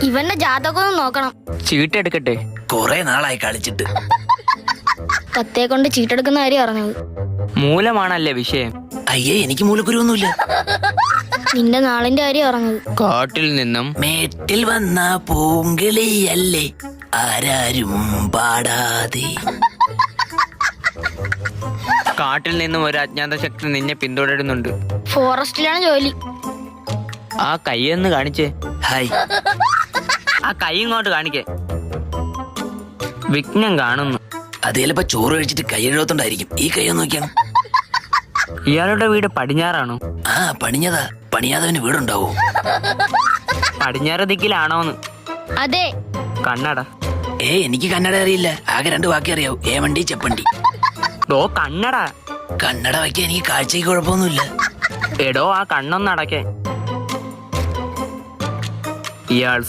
ഇവന്റെ ജാതകം നോക്കണം. ചീട്ടെടുക്കട്ടെ. കൊറേ നാളായി കളിച്ചിട്ട്. കത്തെ കൊണ്ട് ചീട്ടെടുക്കുന്ന കാര്യം അറിഞ്ഞത്. മൂലമാണല്ലേ വിഷയം. അയ്യേ, എനിക്ക് മൂലക്കുരുവൊന്നുമില്ല. നിന്റെ നാളിന്റെ കാര്യം അറിഞ്ഞത്. കാട്ടിൽ നിന്നും മേട്ടിൽ വന്ന പൂങ്കിളിയല്ലേ ആരാരും പാടാതെ. കാട്ടിൽ നിന്നും ഒരു അജ്ഞാത ശക്തി നിന്നെ പിന്തുടരുന്നുണ്ട്. ഫോറസ്റ്റിലാണ് ജോലി. ആ കൈയൊന്ന് കാണിച്ചേ. ഹായ്. ആ കൈ ഇങ്ങോട്ട് കാണിക്കേ. വിഘ്നം കാണുന്നു. അത് ചിലപ്പോ ചോറ് കഴിച്ചിട്ട് കൈ എഴുപത്തോണ്ടായിരിക്കും. ഈ കൈ ഒന്ന് നോക്കിയാണ്. ഇയാളുടെ വീട് പടിഞ്ഞാറാണോ? ആ, പണിഞ്ഞതാ. പണിയാതവന് വീടുണ്ടാവോ? പടിഞ്ഞാറ് ദിക്കിലാണോന്ന്. അതെ. കണ്ണട. എനിക്ക് കന്നഡ അറിയില്ല. ആകെ 2 വാക്കേ അറിയാവൂ. ഏവണ്ടി ചെപ്പണ്ടി. ഡോ കണ്ണട. കന്നഡ വയ്ക്കാൻ എനിക്ക് കാഴ്ചയ്ക്ക് കുഴപ്പമൊന്നുമില്ല. എടോ ആ കണ്ണൊന്നടക്കേ. ഇയാൾ